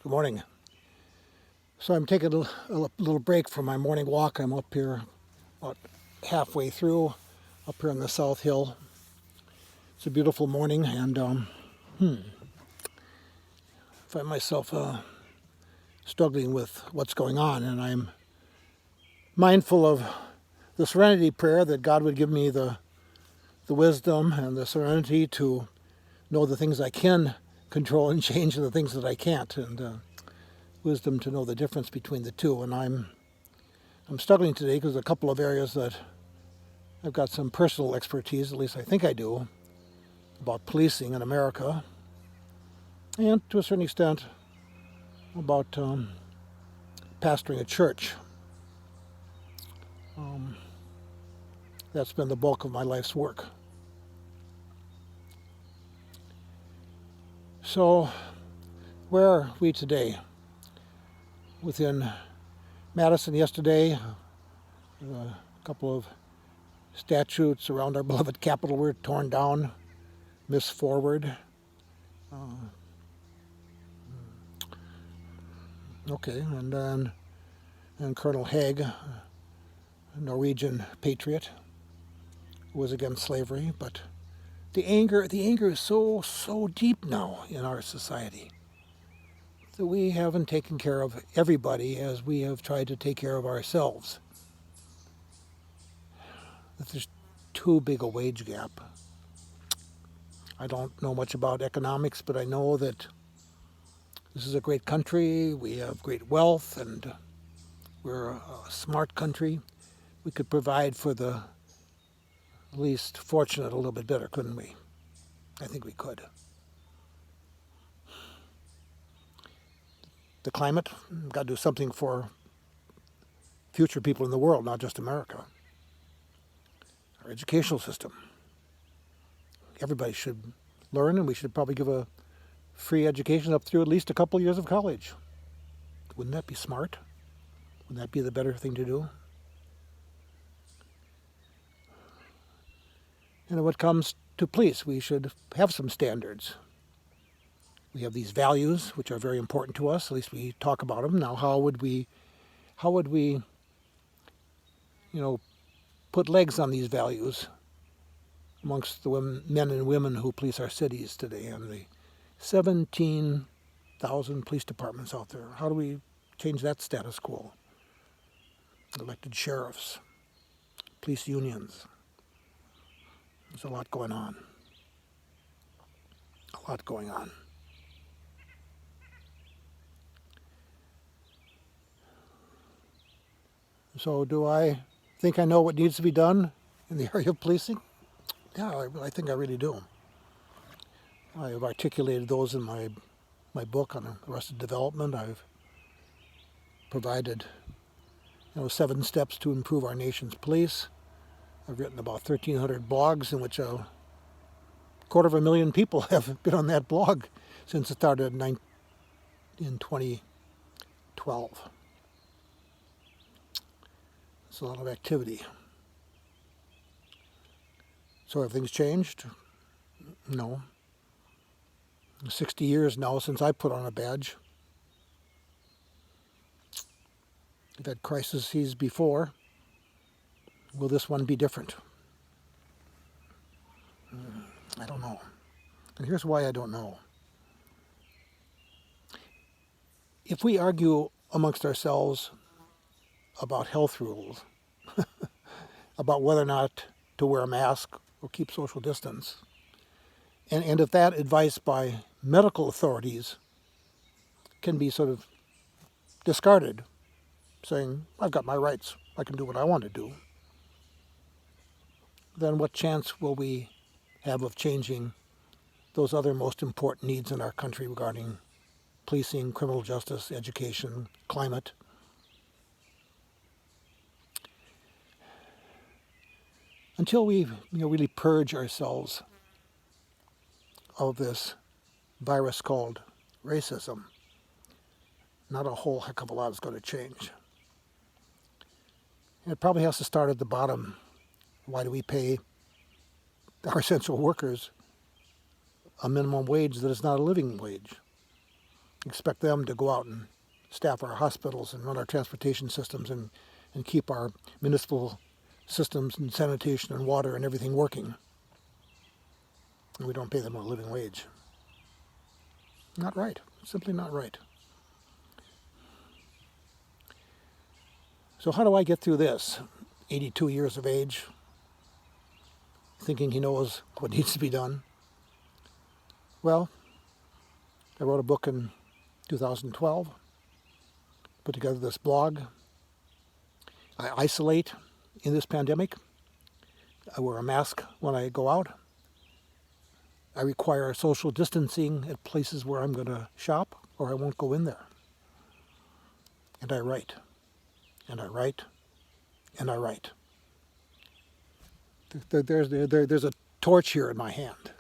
Good morning. So I'm taking a little break from my morning walk. I'm up here about halfway through, up here on the South Hill. It's a beautiful morning, and find myself struggling with what's going on, and I'm mindful of the serenity prayer that God would give me the wisdom and the serenity to know the things I can control and change and the things that I can't, and wisdom to know the difference between the two. And I'm struggling today because a couple of areas that I've got some personal expertise, at least I think I do, about policing in America, and to a certain extent about pastoring a church. That's been the bulk of my life's work. So, where are we today? Within Madison yesterday, a couple of statues around our beloved Capitol were torn down, missed forward. And Colonel Haig, a Norwegian patriot, was against slavery, but the anger is so deep now in our society that we haven't taken care of everybody as we have tried to take care of ourselves. That there's too big a wage gap. I don't know much about economics, but I know that this is a great country. We have great wealth, and we're a smart country. We could provide for the least fortunate a little bit better, couldn't we? I think we could. The climate, we've got to do something for future people in the world, not just America. Our educational system. Everybody should learn, and we should probably give a free education up through at least a couple years of college. Wouldn't that be smart? Wouldn't that be the better thing to do? And when it comes to police, we should have some standards. We have these values, which are very important to us. At least we talk about them. Now, how would we, put legs on these values amongst the men and women who police our cities today and the 17,000 police departments out there? How do we change that status quo? Elected sheriffs, police unions. There's a lot going on. A lot going on. So do I think I know what needs to be done in the area of policing? Yeah, I think I really do. I have articulated those in my book on Arrested Development. I've provided 7 steps to improve our nation's police. I've written about 1,300 blogs in which 250,000 people have been on that blog since it started in 2012. It's a lot of activity. So have things changed? No. 60 years now since I put on a badge. We've had crises before. Will this one be different? I don't know. And here's why I don't know. If we argue amongst ourselves about health rules, about whether or not to wear a mask or keep social distance, and if that advice by medical authorities can be sort of discarded, saying, I've got my rights, I can do what I want to do, then what chance will we have of changing those other most important needs in our country regarding policing, criminal justice, education, climate? Until we really purge ourselves of this virus called racism, not a whole heck of a lot is going to change. And it probably has to start at the bottom. Why do we pay our essential workers a minimum wage that is not a living wage? expect them to go out and staff our hospitals and run our transportation systems and keep our municipal systems and sanitation and water and everything working. And we don't pay them a living wage. Not right. Simply not right. So how do I get through this? 82 years of age, thinking he knows what needs to be done. Well, I wrote a book in 2012, put together this blog. I isolate in this pandemic. I wear a mask when I go out. I require social distancing at places where I'm going to shop, or I won't go in there. And I write, and I write, and I write. There's a torch here in my hand.